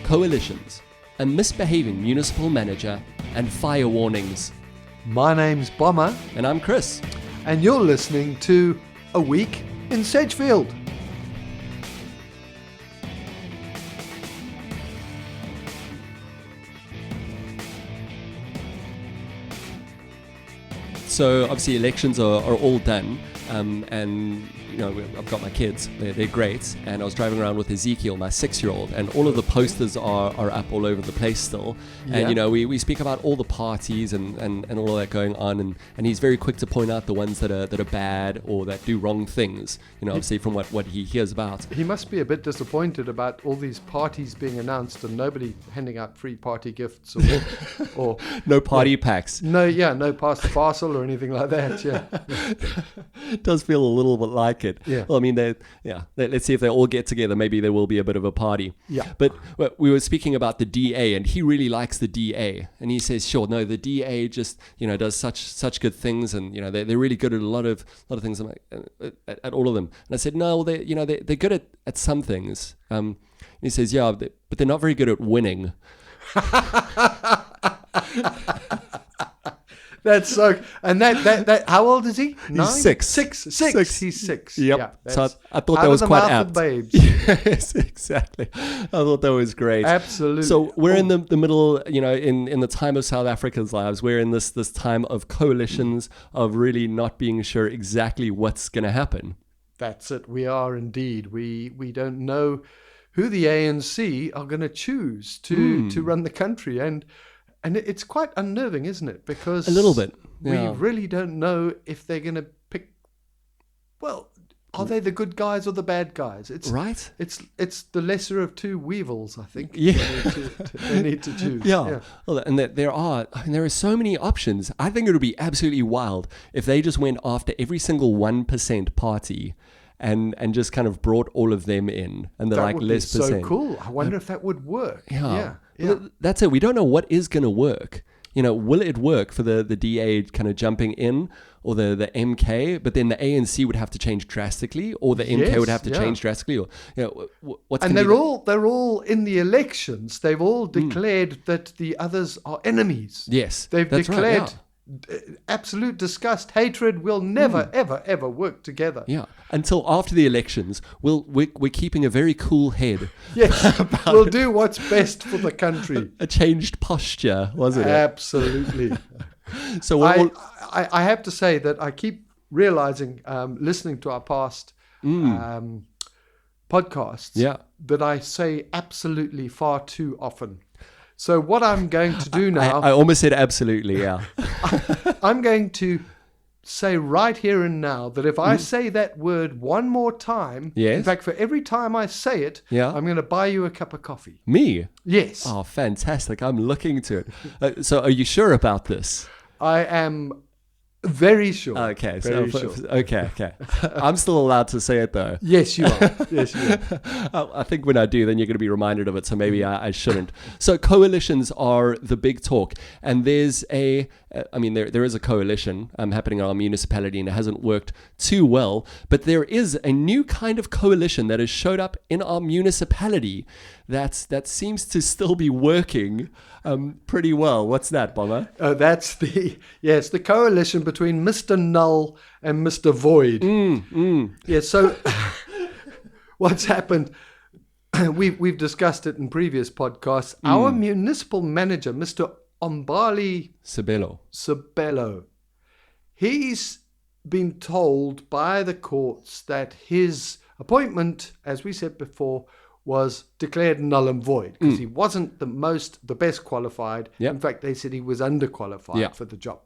coalitions, a misbehaving municipal manager, and fire warnings. My name's Bomber. And I'm Chris. And you're listening to A Week in Sedgefield. So obviously elections are all done, and you know, I've got my kids, they're great, and I was driving around with Ezekiel, my 6-year-old, and all of the posters are up all over the place still. Yeah. And you know, we speak about all the parties and all of that going on, and he's very quick to point out the ones that are bad or that do wrong things, you know, obviously from what he hears about. He must be a bit disappointed about all these parties being announced and nobody handing out free party gifts or No party packs. No pass the parcel or anything like that. Yeah. It does feel a little bit like it. Yeah. Well, I mean, let's see if they all get together. Maybe there will be a bit of a party. Yeah. But we were speaking about the DA, and he really likes the DA, and he says, sure, no, the DA just, you know, does such good things, and you know, they're really good at a lot of things. I'm like, at all of them. And I said, no, they're good at some things. And he says, yeah, but they're not very good at winning. That's so. And that. How old is he? 9? He's 6. 6. He's 6. Yep. Yeah, so I thought that was quite apt. Babes. Yes, exactly. I thought that was great. Absolutely. So we're in the middle, you know, in the time of South Africa's lives. We're in this time of coalitions, of really not being sure exactly what's going to happen. That's it. We are indeed. We don't know who the ANC are going to choose to run the country, and it's quite unnerving, isn't it? Because a little bit. Yeah. We really don't know if they're going to pick. Well, are they the good guys or the bad guys? It's right. It's the lesser of two weevils, I think. Yeah. They need to choose. Yeah. Well, and there are so many options. I think it would be absolutely wild if they just went after every single 1% party and just kind of brought all of them in, and they're like less percent. That would be so cool. I wonder if that would work. Yeah. Well, that's it. We don't know what is going to work. You know, will it work for the DA kind of jumping in, or the MK? But then the ANC would have to change drastically, or the MK would have to change drastically, or you know, what's. And they're all in the elections. They've all declared that the others are enemies. Yes, they've declared. Right, yeah. Absolute disgust, hatred will never, ever work together. Yeah, until after the elections, we're keeping a very cool head. Yes, we'll do what's best for the country. A changed posture, wasn't it? Absolutely. So I have to say that I keep realizing, listening to our past podcasts, that I say absolutely far too often. So what I'm going to do now... I almost said absolutely, yeah. I'm going to say right here and now that if I say that word one more time, in fact, for every time I say it, I'm going to buy you a cup of coffee. Me? Yes. Oh, fantastic. I'm looking to it. So are you sure about this? I am very sure. Okay. Very sure. Okay. I'm still allowed to say it, though. Yes, you are. Yes, you are. I think when I do, then you're going to be reminded of it, so maybe I shouldn't. So coalitions are the big talk. And there's there is a coalition happening in our municipality, and it hasn't worked too well. But there is a new kind of coalition that has showed up in our municipality that seems to still be working pretty well. What's that, Bomber? That's the coalition between Mr. Null and Mr. Void. Yeah, so what's happened, we've discussed it in previous podcasts. Our municipal manager, Mr. Ombali Sabello, he's been told by the courts that his appointment, as we said before, was declared null and void because he wasn't the best qualified. Yep. In fact, they said he was underqualified for the job.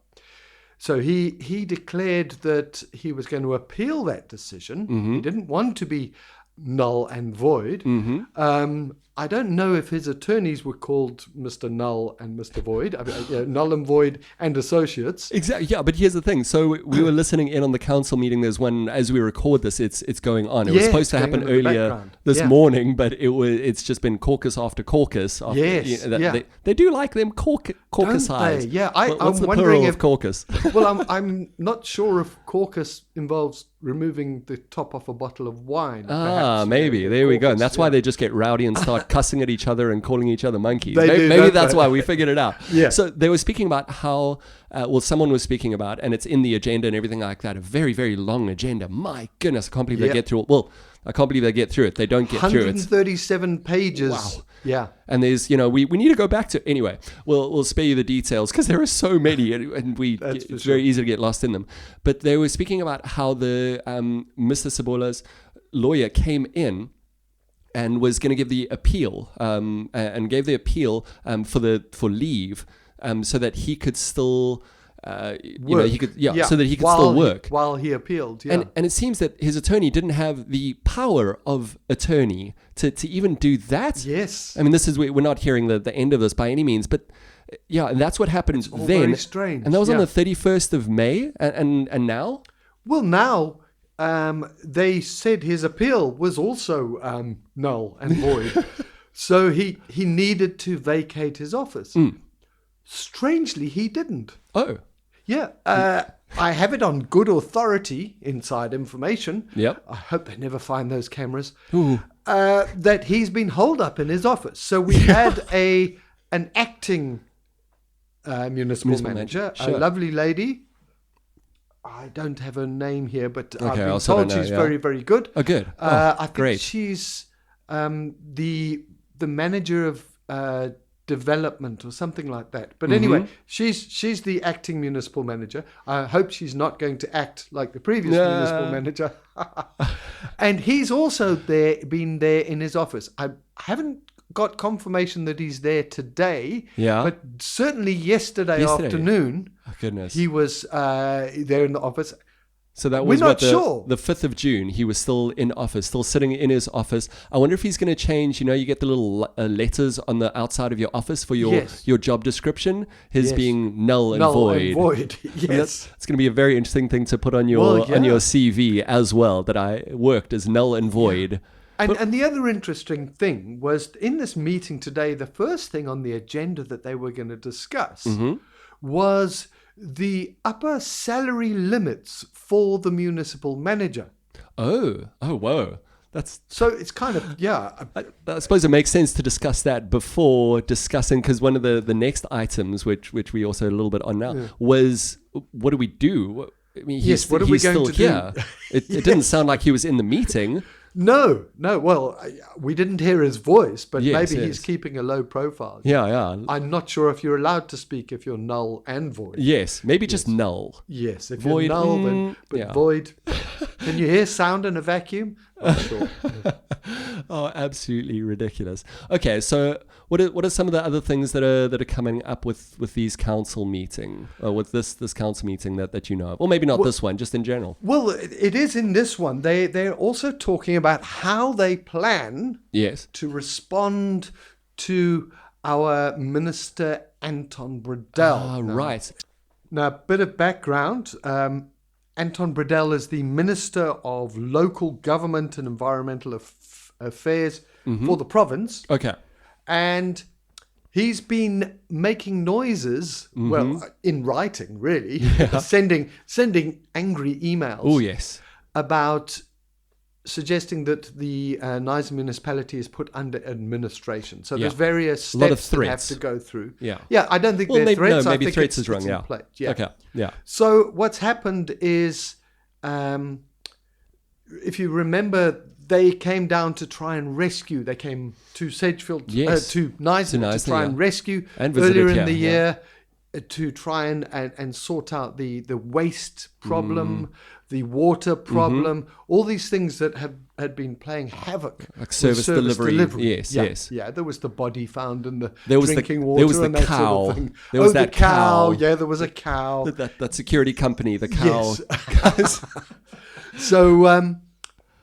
So he declared that he was going to appeal that decision. He didn't want to be null and void. I don't know if his attorneys were called Mr. Null and Mr. Void. Null and Void and Associates. Exactly. Yeah, but here's the thing. So we were listening in on the council meeting. There's one, as we record this, it's going on. It was supposed to happen earlier this morning, but it's just been caucus after caucus. They do like them caucus eyes. Yeah, What's I'm the wondering plural of caucus? Well, I'm not sure if caucus involves removing the top off a bottle of wine. Maybe. There we go. And that's why they just get rowdy and start cussing at each other and calling each other monkeys. Maybe that's why we figured it out. Yeah. So they were speaking about how, someone was speaking about, and it's in the agenda and everything like that, a very, very long agenda. My goodness, I can't believe they get through it. Well, I can't believe they get through it. They don't get through it. 137 pages. Wow. Yeah. And there's, we need to go back to, anyway, we'll spare you the details because there are so many and it's very easy to get lost in them. But they were speaking about how the Mr. Sabola's lawyer came in and was going to give the appeal and gave the appeal for leave so that he could still... so that he could still work while he appealed. Yeah. And it seems that his attorney didn't have the power of attorney to even do that. Yes. I mean, we're not hearing the end of this by any means, but and that's what happened then. Very strange. And that was on the 31st of May, and now. Well, now they said his appeal was also null and void, so he needed to vacate his office. Strangely, he didn't. Oh. Yeah, I have it on good authority, inside information. Yep. I hope they never find those cameras. Ooh. That he's been holed up in his office. So we had an acting municipal manager, sure. a lovely lady. I don't have her name here, but I've been also told don't know, she's very, very good. Oh, good. I think great. she's the manager of development or something like that. But anyway, she's the acting municipal manager. I hope she's not going to act like the previous municipal manager. And he's also been there in his office. I haven't got confirmation that he's there today. Yeah. But certainly yesterday afternoon, goodness, he was there in the office. So that was We're not sure. The 5th of June, he was still in office, still sitting in his office. I wonder if he's going to change, you get the little letters on the outside of your office for your job description, his being null and void. Yes. It's going to be a very interesting thing to put on your CV as well, that I worked as null and void. And the other interesting thing was, in this meeting today, the first thing on the agenda that they were going to discuss was the upper salary limits for the municipal manager. Oh, whoa. So it's kind of, I suppose it makes sense to discuss that before discussing, because one of the next items, which we also a little bit on now, was what do we do? I mean, what are we going to do? It didn't sound like he was in the meeting. No. Well, we didn't hear his voice, but maybe he's keeping a low profile. Yeah. I'm not sure if you're allowed to speak if you're null and void. Yes, maybe just null. Yes, if void, you're null, then void. Can you hear sound in a vacuum? I'm sure. Oh, absolutely ridiculous. Okay, so what are some of the other things that are coming up with these council meeting, with this council meeting that you know of? Or maybe not this one, just in general. Well, it is in this one. They're also talking about how they plan to respond to our Minister Anton Bredell. Right. Now, a bit of background. Anton Bredell is the Minister of Local Government and Environmental Affairs for the province. Okay. And he's been making noises, well, in writing, really, sending angry emails. Oh, yes. About suggesting that the Nyasa municipality is put under administration. So there's various steps that have to go through. Yeah. I don't think they're threats. No, maybe I think threats is wrong. Yeah. Okay. Yeah. So what's happened is, if you remember, they came down to try and rescue. They came to Sedgefield, to Nyasa to try and rescue and earlier in the year. To try and sort out the waste problem, the water problem, all these things that had been playing havoc. Like service delivery. Yes. Yeah, there was the body found in the there was drinking water. There was the and that cow. Sort of thing. There was the that cow. Yeah, there was a cow. That security company, the cow. Yes.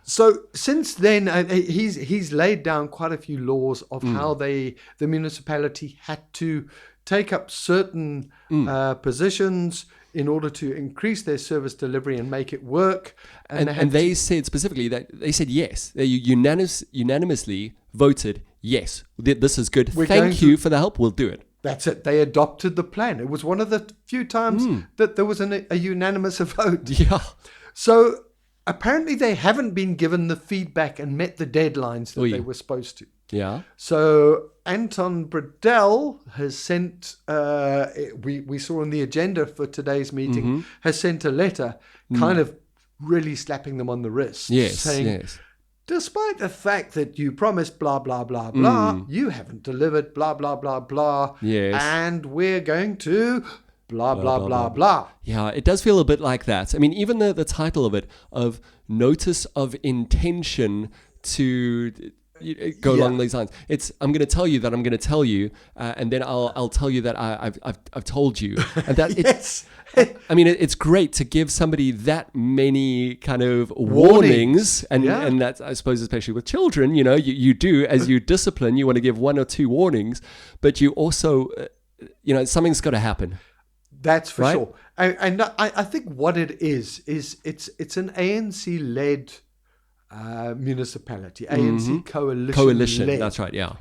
So since then, he's laid down quite a few laws of how the municipality had to take up certain positions in order to increase their service delivery and make it work. And they said specifically that they said yes. They unanimously voted yes. This is good. Thank you for the help. We'll do it. That's it. They adopted the plan. It was one of the few times that there was a unanimous vote. Yeah. So apparently they haven't been given the feedback and met the deadlines that they were supposed to. Yeah. So Anton Bradell has sent, we saw on the agenda for today's meeting, has sent a letter kind of really slapping them on the wrist. Saying, despite the fact that you promised blah, blah, blah, blah, you haven't delivered blah, blah, blah, blah. Yes. And we're going to blah, blah, blah, blah. Yeah, it does feel a bit like that. I mean, even the title of it, of Notice of Intention to go along these lines. It's, I'm going to tell you that I'm going to tell you, and then I'll tell you that I've told you. And that Yes. I mean, it's great to give somebody that many kind of warnings. And that's, I suppose, especially with children, you do, as you discipline, you want to give 1 or 2 warnings, but you also, something's got to happen. That's for sure. And I think what it is it's an ANC-led municipality, ANC coalition. Led. That's right, yeah.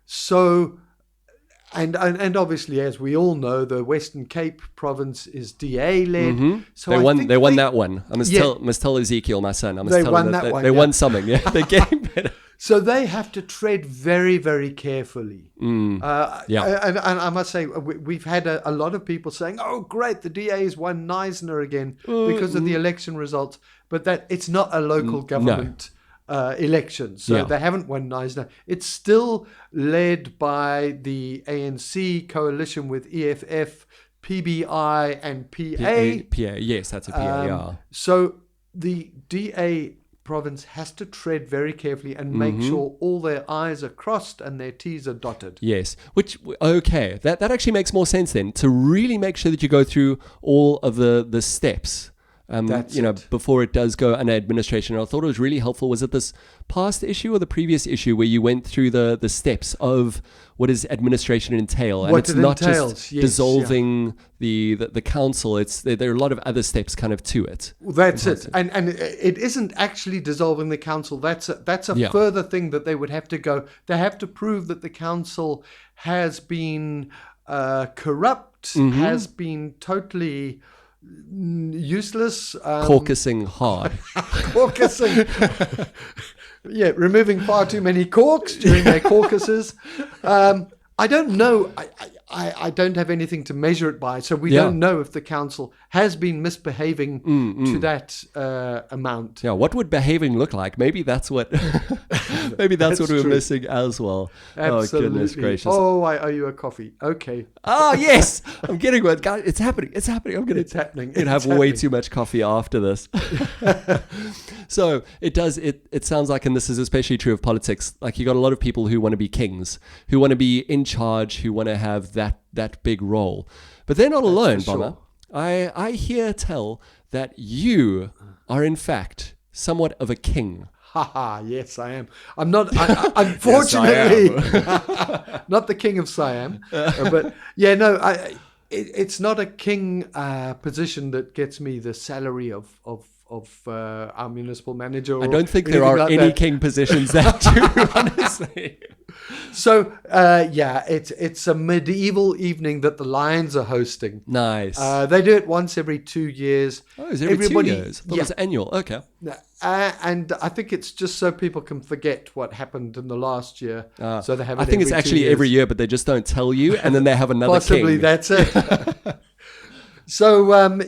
So, and obviously, as we all know, the Western Cape province is DA led. So they won that one. I must tell Ezekiel, my son. They won that one. They won something. Yeah, they're getting better. So they have to tread very, very carefully. And I must say, we've had a lot of people saying, "Oh, great, the DA's won Neisner again because of the election results." But that it's not a local government election, so they haven't won Neisner. It's still led by the ANC coalition with EFF, PBI, and PA. PA, yes, that's a PA. Yeah. So the DA province has to tread very carefully and make sure all their I's are crossed and their T's are dotted. Yes, that actually makes more sense then, to really make sure that you go through all of the steps. Before it does go under administration. And I thought it was really helpful. Was it this past issue or the previous issue where you went through the steps of what does administration entail? And what it's it not entails, just dissolving the council. There are a lot of other steps kind of to it. Well, that's it. And it isn't actually dissolving the council. That's a further thing that they would have to go. They have to prove that the council has been corrupt, has been totally useless, caucusing hard. Caucusing. Removing far too many corks during their caucuses. I don't know. I don't have anything to measure it by, so we don't know if the council has been misbehaving to that amount. Yeah, what would behaving look like? Maybe that's what. Maybe that's what we're missing as well. Absolutely. Oh goodness gracious! Oh, I owe you a coffee. Okay. Oh yes, I'm getting one. Guys, it's happening. It's happening. It's happening. Have way too much coffee after this. So it does. It sounds like, and this is especially true of politics. Like you got a lot of people who want to be kings, who want to be in charge, who want to have that big role, but they're not alone, Bomber. Sure. I hear tell that you are in fact somewhat of a king. Haha, yes, I am. I'm not, unfortunately, not the king of Siam, but it's not a king position that gets me the salary of our municipal manager. I don't think there are any king positions that do, honestly. So, it's a medieval evening that the Lions are hosting. Nice. They do it once every 2 years. Oh, is it every 2 years? I thought it was annual. Okay. And I think it's just so people can forget what happened in the last year. So they have. I think it's actually every year, but they just don't tell you, and then they have another Possibly king. That's it. So,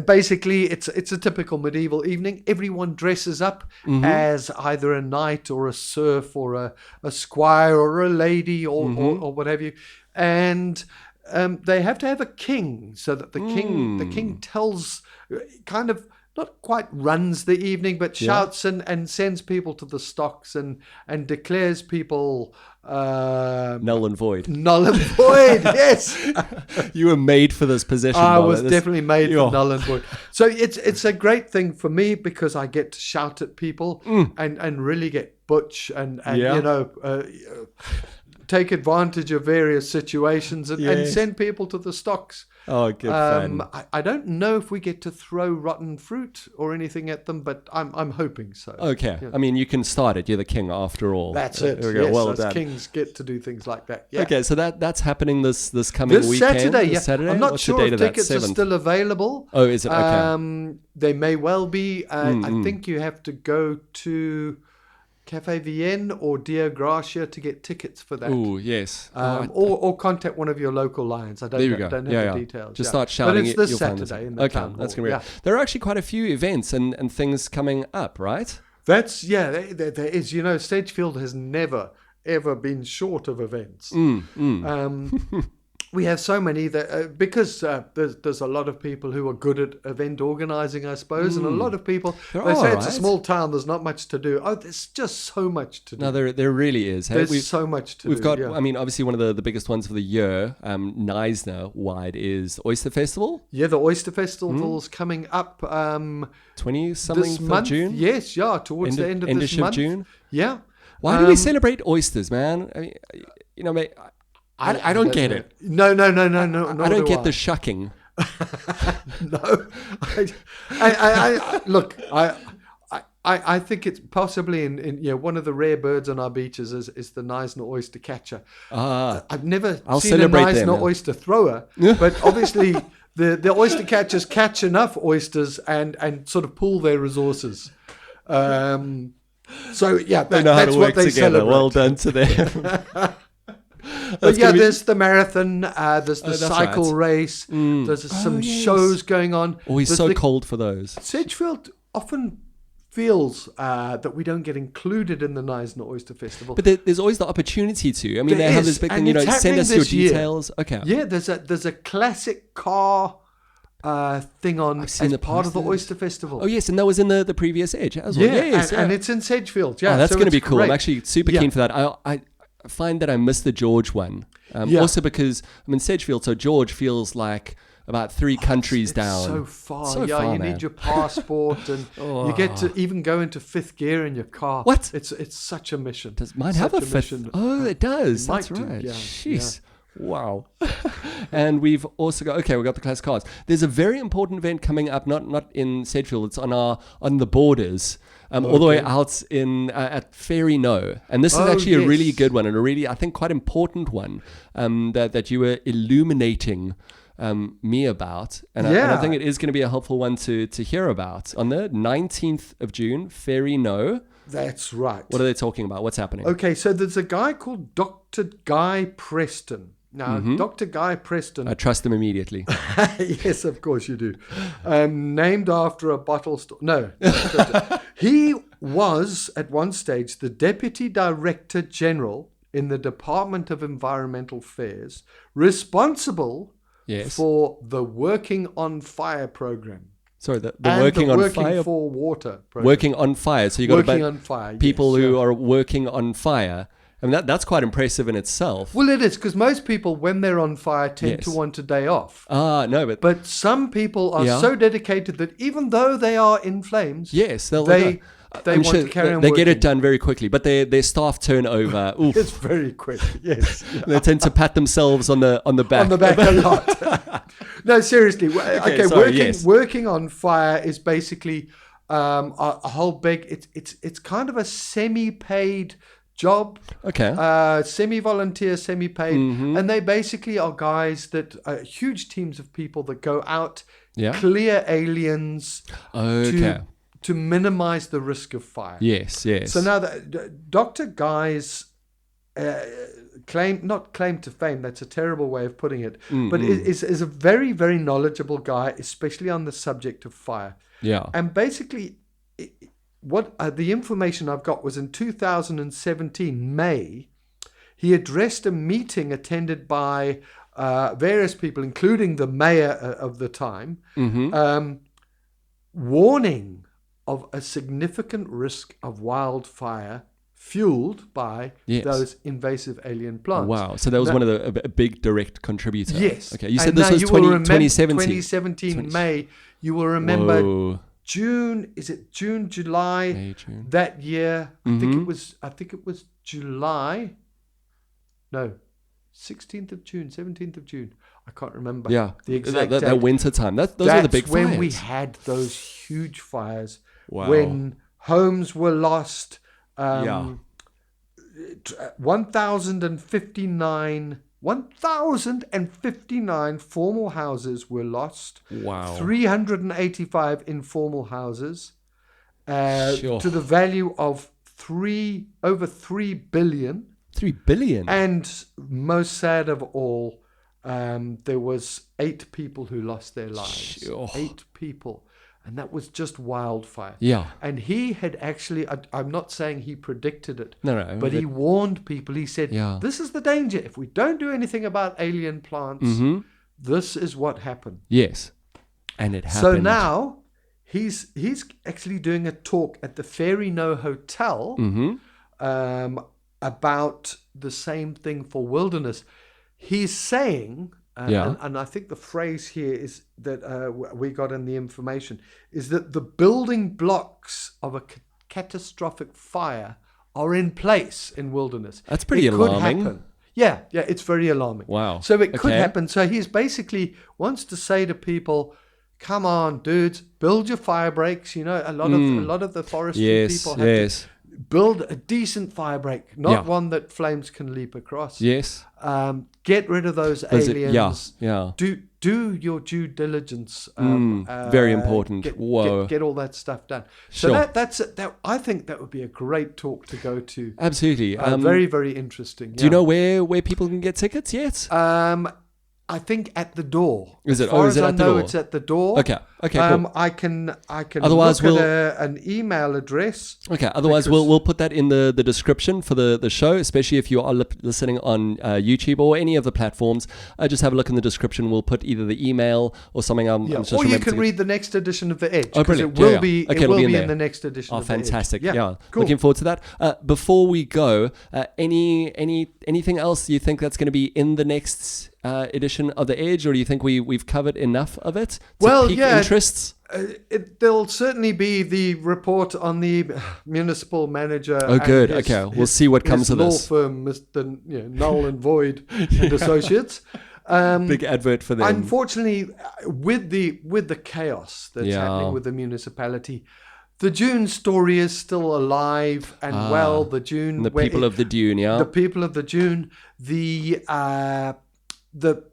basically, it's a typical medieval evening. Everyone dresses up as either a knight or a serf or a squire or a lady or what have you. And they have to have a king, so that the king tells, kind of, not quite runs the evening, but shouts and sends people to the stocks and declares people null and void. Null and void, yes. You were made for this position. I was definitely made for null and void. So it's a great thing for me because I get to shout at people and really get butch and take advantage of various situations and Yes. send people to the stocks. Oh, good fun. I don't know if we get to throw rotten fruit or anything at them, but I'm hoping so. Okay. Yeah. I mean, you can start it. You're the king after all. That's it. There we go. Yes, Well us done. kings get to do things like that. Yeah. Okay, so that's happening this coming This weekend. Saturday, this yeah. Saturday? I'm not What's sure the date if of that? tickets are 7th? still available. Oh, is it? Okay. They may well be. I think you have to go to Cafe Vienne or Dia Gracia to get tickets for that. Oh, yes. Or contact one of your local lions. I don't, There you don't go. have Yeah. the details. Just yeah. start shouting But it. it's this You'll find Saturday us. in the Okay, town that's hall. going to be great. There are actually quite a few events and things coming up, right? That's, there is. You know, Sedgefield has never, ever been short of events. We have so many that because there's a lot of people who are good at event organizing, I suppose, and a lot of people they say it's a small town. There's not much to do. Oh, there's just so much to do. No, there really is. Hey, There's so much to do. We've got, yeah. I mean, obviously one of the biggest ones of the year, Neisner wide, is Oyster Festival. Yeah, the Oyster Festival's coming up 20-something this for month. June? Yes, yeah, towards the end of this month. June? Yeah. Why do we celebrate oysters, man? I mean, you know, mate, I don't get it. No. I don't get the shucking. No. I look, I think it's possibly in one of the rare birds on our beaches is the Neisner oyster catcher. I've never seen a Neisner oyster thrower, but obviously the oyster catchers catch enough oysters and sort of pool their resources. So yeah, They know how that's to what work they together. celebrate. Well done to them. But yeah, there's the marathon, there's the cycle right. race, there's some shows going on. Always There's so the- cold for those. Sedgefield often feels that we don't get included in the Neisner Oyster Festival. But there's always the opportunity to. I mean, There they have is, this big and thing, it's send happening us your this year. details. Okay. Yeah, there's a classic car thing on seen as the part of the posters. Oyster Festival. Oh, yes, and that was in the previous Edge as well. Yeah, Yes, and it's in Sedgefield. Yeah, oh, that's so going to it's be cool. great. I'm actually super keen for that. I find that I miss the George one. Also because I'm in Sedgefield, so George feels like about 3 countries It's down. so far. So yeah, far, you man. need your passport, and you get to even go into 5th gear in your car. What? It's such a mission. Does mine Such have a 5th? mission. Oh, it does. It That's might do, right. yeah, Jeez. Wow. And we've also got, we got the class cars. There's a very important event coming up, not in Sedgefield, it's on the borders, all the way out in at Ferry No. And this is actually a really good one and a really, I think, quite important one that you were illuminating me about. And I think it is going to be a helpful one to hear about. On the 19th of June, Ferry No. That's right. What are they talking about? What's happening? Okay, so there's a guy called Dr. Guy Preston. Now, Dr. Guy Preston... I trust them immediately. Yes, of course you do. Named after a bottle store. No. He was, at one stage, the Deputy Director General in the Department of Environmental Affairs, responsible for the Working on Fire program. Sorry, the working on working fire. for water program. Working on fire. So you got working on fire, people yes, who are working on fire. I mean, that's quite impressive in itself. Well, it is, because most people, when they're on fire, tend to want a day off. No, But some people are so dedicated that even though they are in flames, they want to carry on They get working. it done very quickly, but their staff turnover, oof. It's very quick, yes. They tend to pat themselves on the back. On the back a lot. No, seriously. Okay, working on fire is basically a whole big. It's kind of a semi-paid job. Okay. Semi-volunteer, semi-paid, and they basically are guys that huge teams of people that go out, clear aliens. Okay. To minimize the risk of fire. Yes. So now Dr. Guy's not claim to fame, that's a terrible way of putting it, but is a very, very knowledgeable guy, especially on the subject of fire. Yeah. And basically, what the information I've got was in 2017, May, he addressed a meeting attended by various people, including the mayor of the time, warning of a significant risk of wildfire fueled by those invasive alien plants. Wow. So that was one of a big direct contributor. Yes. Okay. You said this was 2017. 2017 May. You will remember June. Is it June, July? May, June. That year. I think it was July. No, 16th of June, 17th of June. I can't remember. Yeah, the exact that date. winter time. Those are the big fires. That's when we had those huge fires. Wow. When homes were lost. Yeah. 1,059 formal houses were lost. Wow. 385 informal houses. Sure. To the value of over 3 billion. 3 billion. And most sad of all, there was 8 people who lost their lives. Sure. 8 people. And that was just wildfire. Yeah. And he had actually, I'm not saying he predicted it. No. But he warned people. He said, Yeah. this is the danger. If we don't do anything about alien plants, this is what happened. Yes. And it happened. So now he's actually doing a talk at the Fairy No Hotel about the same thing for wilderness. He's saying, and I think the phrase here is that we got in the information, is that the building blocks of a catastrophic fire are in place in wilderness. That's pretty alarming. Could happen. Yeah, it's very alarming. Wow. So it could happen. So he's basically wants to say to people, come on, dudes, build your fire breaks. You know, a lot of the forestry people have to build a decent fire break, not one that flames can leap across. Yes. Get rid of those aliens. Yeah. Do your due diligence. Very important. Get all that stuff done. So that I think that would be a great talk to go to. Absolutely. Very, very interesting. Do you know where people can get tickets yet? I think at the door. Is it? As far is it as at the I know, door? it's at the door. Okay. Cool. I can. Otherwise, look at an email address. Okay. Otherwise, we'll put that in the description for the show, especially if you are listening on YouTube or any of the platforms. Just have a look in the description. We'll put either the email or something. I'm just or you can read the next edition of The Edge. Oh, brilliant! It will be. Okay, it will be in the next edition. Oh, fantastic! The Edge. Yeah. Cool. Looking forward to that. Before we go, anything else you think that's going to be in the next edition of The Edge, or do you think we've covered enough of it to pique interests? There'll certainly be the report on the municipal manager. Oh, good. Okay, we'll see what comes of this. Law firm, Mr. Null and Void and Associates. Big advert for them. Unfortunately, with the chaos that's happening with the municipality, the Dune story is still alive and well. The Dune, the people of the Dune, the people of the Dune, the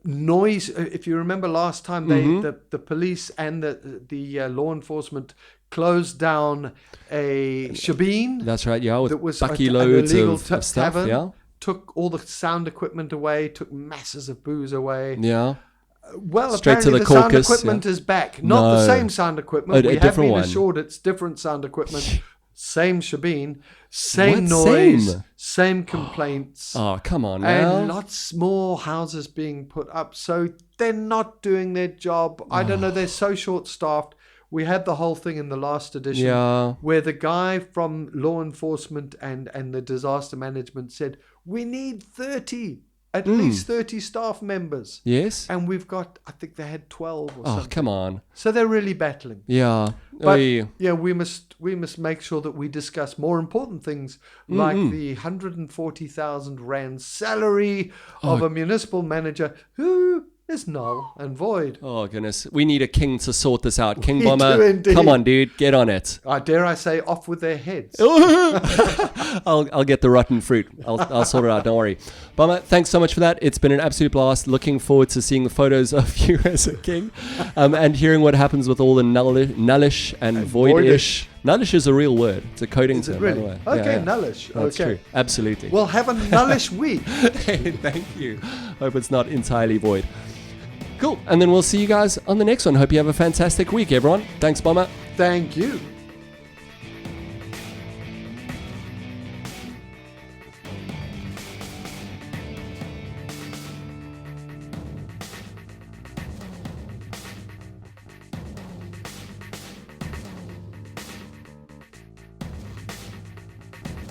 noise. If you remember last time, the police and the law enforcement closed down a shebeen. That's right. Yeah, with that was bucky loads of stuff. Tavern, yeah, took all the sound equipment away. Took masses of booze away. Yeah. Well, straight to the sound equipment is back. Not the same sound equipment. We have been assured it's different sound equipment. Same shebeen, same noise, same complaints. Oh, come on now. And lots more houses being put up. So they're not doing their job. I don't know. They're so short-staffed. We had the whole thing in the last edition where the guy from law enforcement and the disaster management said, we need 30. At least 30 staff members. Yes. And we've got, I think they had 12 or something. Oh, come on. So they're really battling. Yeah. But we must make sure that we discuss more important things like the 140,000 Rand salary of a municipal manager who is null and void. Oh, goodness. We need a king to sort this out. King Bomber, come on, dude. Get on it. Dare I say, off with their heads. I'll get the rotten fruit. I'll sort it out. Don't worry. Bomber, thanks so much for that. It's been an absolute blast. Looking forward to seeing the photos of you as a king and hearing what happens with all the nullish and voidish. Nullish is a real word. It's a coding term, really? by the way. Okay, nullish. That's true. Absolutely. Well, have a nullish week. Hey, thank you. Hope it's not entirely void. Cool. And then we'll see you guys on the next one. Hope you have a fantastic week, everyone. Thanks, Bomber. Thank you.